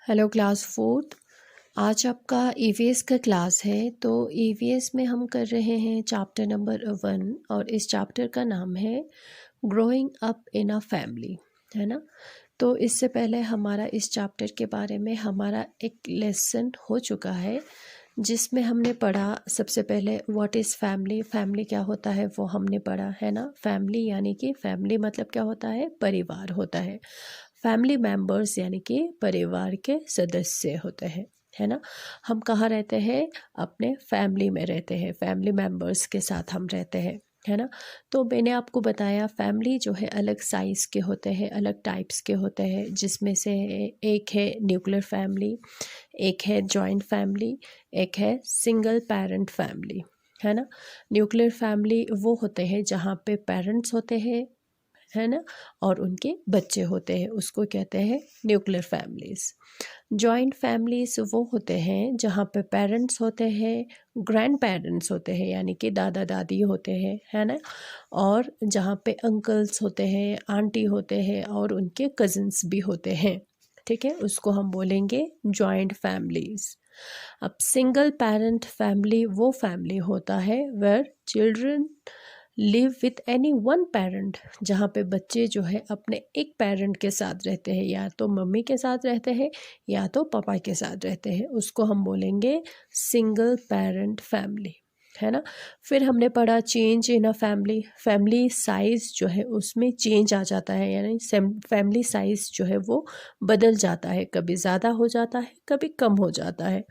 Hello class fourth. आज आपका EVS का क्लास है। तो ईवीएस में हम कर रहे हैं चैप्टर नंबर 1 और इस चैप्टर का नाम है growing up in a family, है ना। तो इससे पहले हमारा इस चैप्टर के बारे में हमारा एक लेसन हो चुका है जिसमें हमने पढ़ा सबसे पहले व्हाट इज़ फैमिली, फैमिली क्या होता है वो हमने पढ़ा, है ना। फैमिली यानी कि फैमिली मतलब क्या होता है, परिवार होता है। फैमिली मेंबर्स यानी कि परिवार के सदस्य होते हैं, है ना। हम कहाँ रहते हैं, अपने फैमिली में रहते हैं, फैमिली मेंबर्स के साथ हम रहते हैं, है ना। तो मैंने आपको बताया फैमिली जो है अलग साइज़ के होते हैं, अलग टाइप्स के होते हैं, जिसमें से एक है न्यूक्लियर फैमिली, एक है जॉइंट फैमिली, एक है सिंगल पेरेंट फैमिली, है ना। न्यूक्लियर फैमिली वो होते हैं जहाँ पे पेरेंट्स होते हैं, है ना, और उनके बच्चे होते हैं, उसको कहते हैं न्यूक्लियर फैमिलीज़। जॉइंट फैमिलीज़ वो होते हैं जहाँ पे पेरेंट्स होते हैं, ग्रैंड पेरेंट्स होते हैं यानी कि दादा दादी होते हैं, है ना, और जहाँ पे अंकल्स होते हैं, आंटी होते हैं और उनके कज़न्स भी होते हैं, ठीक है, उसको हम बोलेंगे जॉइंट फैमिलीज़। अब सिंगल पेरेंट फैमिली वो फैमिली होता है where children live with any one parent, जहाँ पे बच्चे जो है अपने एक पेरेंट के साथ रहते हैं, या तो मम्मी के साथ रहते हैं या तो पापा के साथ रहते हैं, उसको हम बोलेंगे सिंगल पेरेंट फैमिली, है ना। फिर हमने पढ़ा change in a family, family size जो है उसमें चेंज आ जाता है, यानी फैमिली साइज़ जो है वो बदल जाता है, कभी ज़्यादा हो जाता है कभी कम हो जाता है।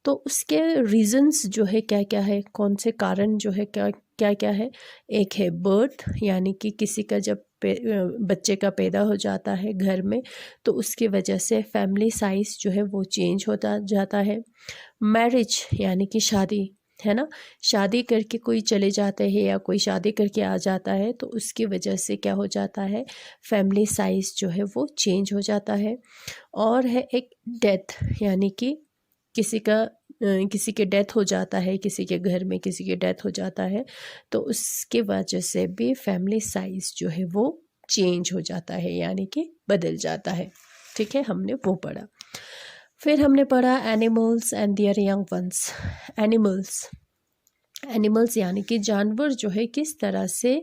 तो उसके रीज़न्स जो है क्या क्या है, कौन से कारण जो है क्या क्या क्या है। एक है बर्थ, यानी कि किसी का जब बच्चे का पैदा हो जाता है घर में, तो उसकी वजह से फैमिली साइज़ जो है वो चेंज होता जाता है। मैरिज यानी कि शादी, है ना, शादी करके कोई चले जाते हैं या कोई शादी करके आ जाता है, तो उसकी वजह से क्या हो जाता है, फैमिली साइज़ जो है वो चेंज हो जाता है। और है एक डेथ, यानी कि किसी के डेथ हो जाता है, किसी के घर में किसी के डेथ हो जाता है, तो उसके वजह से भी फैमिली साइज़ जो है वो चेंज हो जाता है, यानी कि बदल जाता है, ठीक है, हमने वो पढ़ा। फिर हमने पढ़ा animals and there young ones. Animals, animals यानी कि जानवर जो है किस तरह से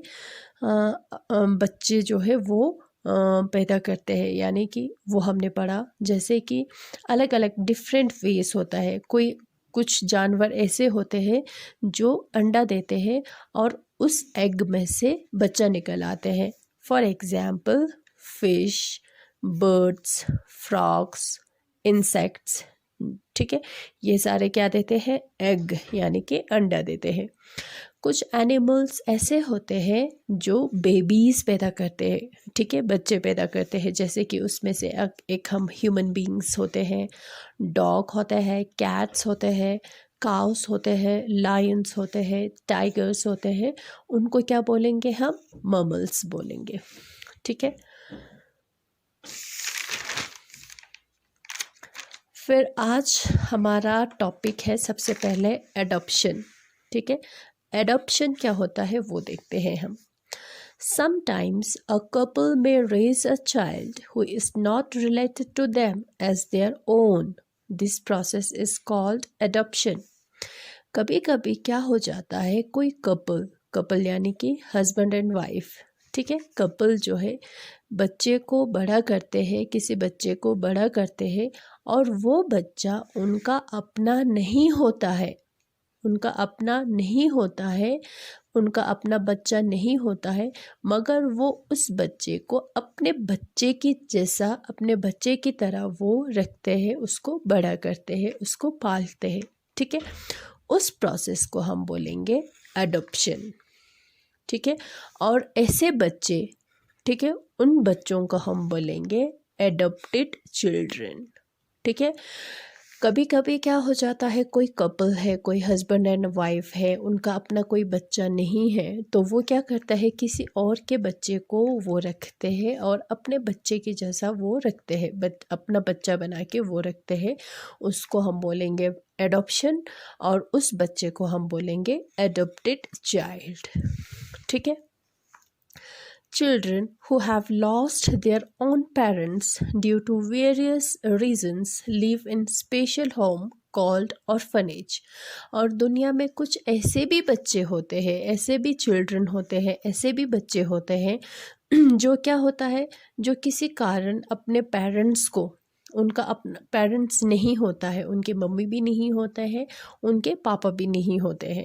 बच्चे जो है वो पैदा करते हैं, यानी कि वो हमने पढ़ा। जैसे कि अलग अलग डिफरेंट वेज होता है, कोई कुछ जानवर ऐसे होते हैं जो अंडा देते हैं और उस एग में से बच्चा निकल आते हैं। For example fish, birds, frogs, insects, ठीक है, ये सारे क्या देते हैं, एग यानी कि अंडा देते हैं। कुछ एनिमल्स ऐसे होते हैं जो बेबीज़ पैदा करते हैं, ठीक है, बच्चे पैदा करते हैं, जैसे कि उसमें से एक हम ह्यूमन बींग्स होते हैं, डॉग होते हैं, कैट्स होते हैं, काउस होते हैं, लायंस होते हैं, टाइगर्स होते हैं, उनको क्या बोलेंगे हम, ममल्स बोलेंगे, ठीक है। फिर आज हमारा टॉपिक है सबसे पहले एडॉप्शन, ठीक है। एडॉप्शन क्या होता है वो देखते हैं हम। Sometimes a couple may raise a child who is not related to them as their own. This process is called adoption. कभी कभी क्या हो जाता है, कोई कपल, कपल यानी कि हस्बैंड एंड वाइफ, ठीक है, कपल जो है बच्चे को बड़ा करते हैं, किसी बच्चे को बड़ा करते हैं और वो बच्चा उनका अपना नहीं होता है, उनका अपना नहीं होता है, उनका अपना बच्चा नहीं होता है, मगर वो उस बच्चे को अपने बच्चे की जैसा, अपने बच्चे की तरह वो रखते हैं, उसको बड़ा करते हैं, उसको पालते हैं, ठीक है। उस प्रोसेस को हम बोलेंगे एडॉप्शन, ठीक है। और ऐसे बच्चे, ठीक है, उन बच्चों को हम बोलेंगे एडॉप्टेड चिल्ड्रन, ठीक है। कभी कभी क्या हो जाता है, कोई कपल है, कोई हस्बैंड एंड वाइफ है, उनका अपना कोई बच्चा नहीं है, तो वो क्या करता है, किसी और के बच्चे को वो रखते हैं और अपने बच्चे की जैसा वो रखते हैं, अपना बच्चा बना के वो रखते हैं, उसको हम बोलेंगे एडॉप्शन, और उस बच्चे को हम बोलेंगे एडॉप्टेड चाइल्ड, ठीक है। Children who have lost their own parents due to various reasons live in special home called orphanage. और दुनिया में कुछ ऐसे भी बच्चे होते हैं, ऐसे भी चिल्ड्रन होते हैं, ऐसे भी बच्चे होते हैं जो क्या होता है, जो किसी कारण अपने पेरेंट्स को, उनका अपना पेरेंट्स नहीं होता है, उनके मम्मी भी नहीं होते हैं, उनके पापा भी नहीं होते हैं,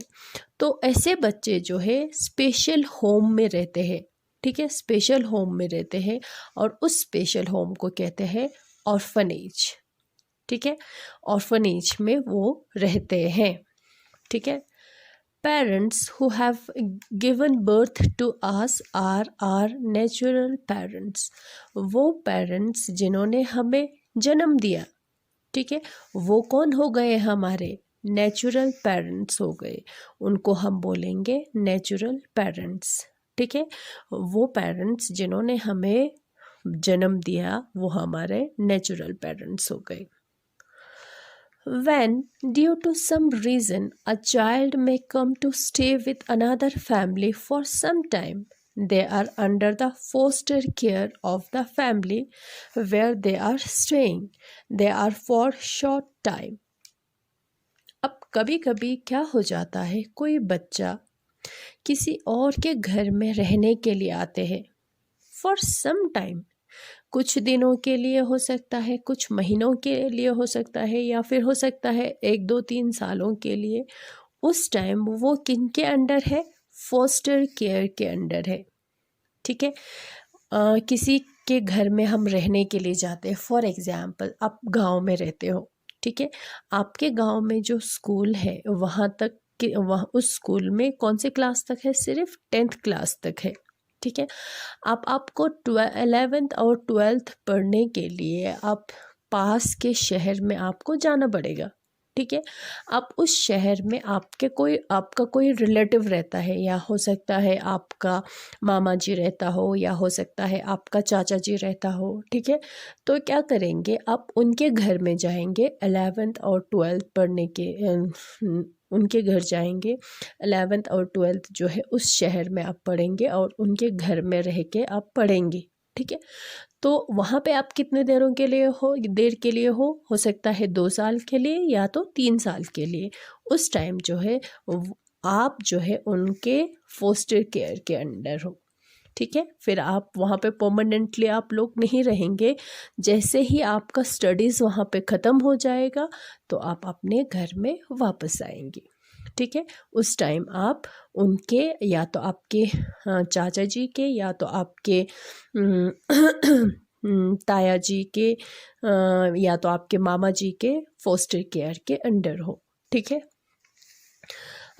तो ऐसे बच्चे जो है स्पेशल होम में रहते हैं। ठीक है, स्पेशल होम में रहते हैं और उस स्पेशल होम को कहते हैं ऑर्फनेज। ठीक है, ऑर्फनेज में वो रहते हैं। ठीक है, parents who have given birth to us are our natural parents. वो पेरेंट्स जिन्होंने हमें जन्म दिया, ठीक है, वो कौन हो गए, हमारे नेचुरल पेरेंट्स हो गए, उनको हम बोलेंगे नेचुरल पेरेंट्स। ठीक है, वो पेरेंट्स जिन्होंने हमें जन्म दिया वो हमारे नेचुरल पेरेंट्स हो गए। When, due to some reason, a child may come to stay with another family for some time, they are under the foster care of the family where they are staying. They are for short time. अब कभी कभी क्या हो जाता है, कोई बच्चा किसी और के घर में रहने के लिए आते हैं फॉर सम टाइम, कुछ दिनों के लिए हो सकता है, कुछ महीनों के लिए हो सकता है, या फिर हो सकता है 1-2-3 सालों के लिए। उस टाइम वो किन के अंडर है, फोस्टर केयर के अंडर है। ठीक है, किसी के घर में हम रहने के लिए जाते हैं। फॉर एग्जाम्पल, आप गांव में रहते हो, ठीक है, आपके गांव में जो स्कूल है वहाँ तक कि वहाँ उस स्कूल में कौन से क्लास तक है, सिर्फ 10th क्लास तक है। ठीक है, आपको 11th और 12th पढ़ने के लिए आप पास के शहर में आपको जाना पड़ेगा। ठीक है, आप उस शहर में आपका कोई रिलेटिव रहता है, या हो सकता है आपका मामा जी रहता हो, या हो सकता है आपका चाचा जी रहता हो। ठीक है, तो क्या करेंगे, आप उनके घर में जाएंगे 11th और 12th पढ़ने के, उनके घर जाएंगे, 11th और 12th जो है उस शहर में आप पढ़ेंगे और उनके घर में रह के आप पढ़ेंगे। ठीक है, तो वहाँ पे आप कितने देर के लिए हो सकता है 2 साल के लिए या तो 3 साल के लिए। उस टाइम जो है आप जो है उनके फोस्टर केयर के अंडर हो। ठीक है, फिर आप वहाँ पे परमानेंटली आप लोग नहीं रहेंगे। जैसे ही आपका स्टडीज़ वहाँ पे ख़त्म हो जाएगा तो आप अपने घर में वापस आएंगे। ठीक है, उस टाइम आप उनके, या तो आपके चाचा जी के, या तो आपके ताया जी के, या तो आपके मामा जी के फोस्टर केयर के अंडर हो। ठीक है,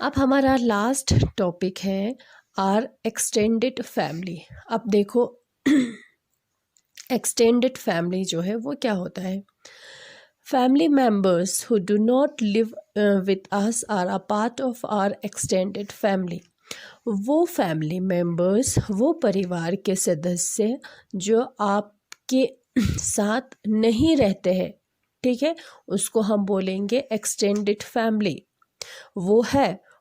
अब हमारा लास्ट टॉपिक है आर एक्सटेंडेड फैमिली। अब देखो एक्सटेंडेड फैमिली जो है वो क्या होता है। Family members who do not live with us are a part of our extended family. वो फैमिली मेम्बर्स, वो परिवार के सदस्य जो आपके साथ नहीं रहते हैं, ठीक है, उसको हम बोलेंगे एक्सटेंडेड फैमिली।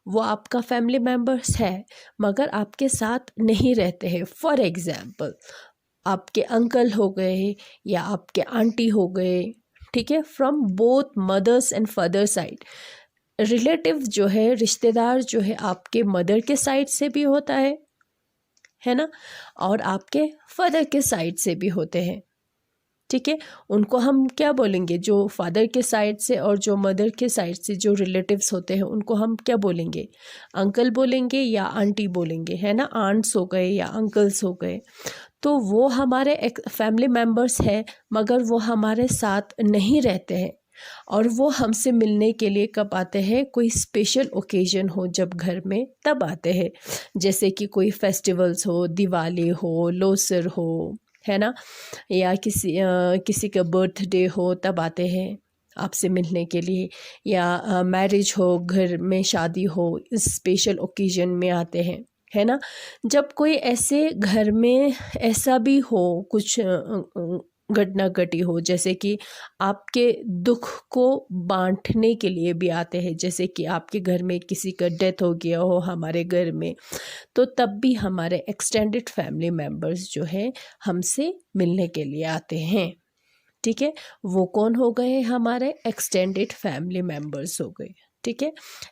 वो आपका फैमिली मेम्बर्स है मगर आपके साथ नहीं रहते हैं। फॉर एग्ज़ाम्पल, आपके अंकल हो गए या आपके आंटी हो गए, ठीक है, from both mothers and father side. Relative जो है, रिश्तेदार जो है, आपके मदर के साइड से भी होता है ना, और आपके फादर के साइड से भी होते हैं। ठीक है, उनको हम क्या बोलेंगे, जो फादर के साइड से और जो मदर के साइड से जो रिलेटिव्स होते हैं उनको हम क्या बोलेंगे, अंकल बोलेंगे या आंटी बोलेंगे, है ना, आंट्स हो गए या अंकल्स हो गए। तो वो हमारे एक फैमिली मेम्बर्स हैं मगर वो हमारे साथ नहीं रहते हैं, और वो हमसे मिलने के लिए कब आते हैं, कोई स्पेशल ओकेजन हो जब घर में तब आते हैं। जैसे कि कोई फेस्टिवल्स हो, दिवाली हो, लोसर हो, है ना, या किसी का बर्थडे हो तब आते हैं आपसे मिलने के लिए, या मैरिज हो, घर में शादी हो, इस स्पेशल ओकेजन में आते हैं, है ना। जब कोई ऐसे घर में ऐसा भी हो, कुछ घटना घटी हो, जैसे कि आपके दुख को बांटने के लिए भी आते हैं, जैसे कि आपके घर में किसी का डेथ हो गया हो हमारे घर में, तो तब भी हमारे एक्सटेंडेड फैमिली मेम्बर्स जो है हमसे मिलने के लिए आते हैं। ठीक है, वो कौन हो गए? हमारे एक्सटेंडेड फैमिली मेम्बर्स हो गए। ठीक है,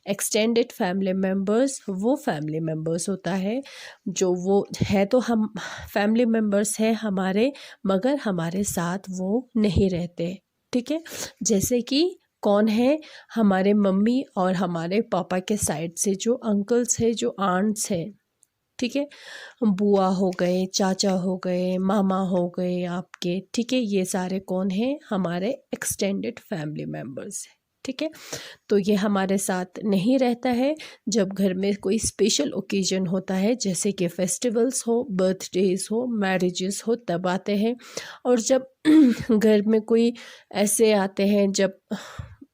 एक्सटेंडेड फैमिली मेम्बर्स वो फैमिली मेम्बर्स होता है जो वो है तो हम फैमिली मेम्बर्स हैं हमारे, मगर हमारे साथ वो नहीं रहते। ठीक है, जैसे कि कौन है? हमारे मम्मी और हमारे पापा के साइड से जो अंकल्स है, जो आंट्स है। ठीक है, बुआ हो गए, चाचा हो गए, मामा हो गए आपके। ठीक है, ये सारे कौन हैं? हमारे एक्सटेंडेड फैमिली मेम्बर्स हैं। ठीक है, तो ये हमारे साथ नहीं रहता है। जब घर में कोई स्पेशल ओकेजन होता है, जैसे कि फेस्टिवल्स हो, बर्थडेज हो, मैरिजेस हो, तब आते हैं। और जब घर में कोई ऐसे आते हैं जब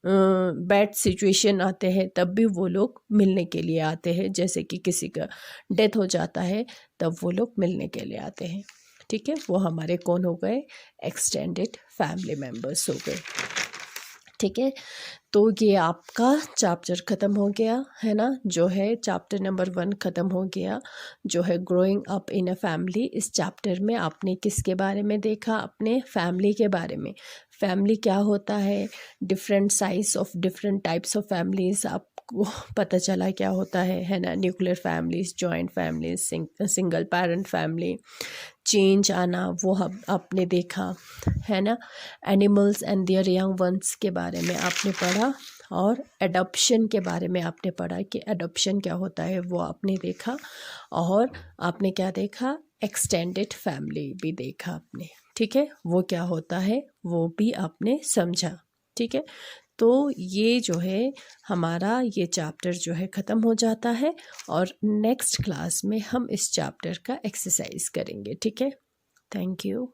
बैड सिचुएशन आते हैं, तब भी वो लोग मिलने के लिए आते हैं, जैसे कि किसी का डेथ हो जाता है तब वो लोग मिलने के लिए आते हैं। ठीक है, वो हमारे कौन हो गए? एक्सटेंडेड फैमिली मेम्बर्स हो गए। ठीक है, तो ये आपका चैप्टर ख़त्म हो गया है ना, जो है चैप्टर नंबर 1 ख़त्म हो गया, जो है growing up in a family. इस चैप्टर में आपने किसके बारे में देखा? अपने फैमिली के बारे में। फैमिली क्या होता है, different size of different types of families आपको पता चला क्या होता है ना। Nuclear families, joint families, single parent family, change आना वो हम आपने देखा है ना। Animals and there young ones के बारे में आपने पढ़ा, और एडॉप्शन के बारे में आपने पढ़ा कि एडॉप्शन क्या होता है, वो आपने देखा। और आपने क्या देखा? एक्सटेंडेड फैमिली भी देखा आपने। ठीक है, वो क्या होता है वो भी आपने समझा। ठीक है, तो ये जो है हमारा ये चैप्टर जो है ख़त्म हो जाता है, और नेक्स्ट क्लास में हम इस चैप्टर का एक्सरसाइज करेंगे। ठीक है, थैंक यू।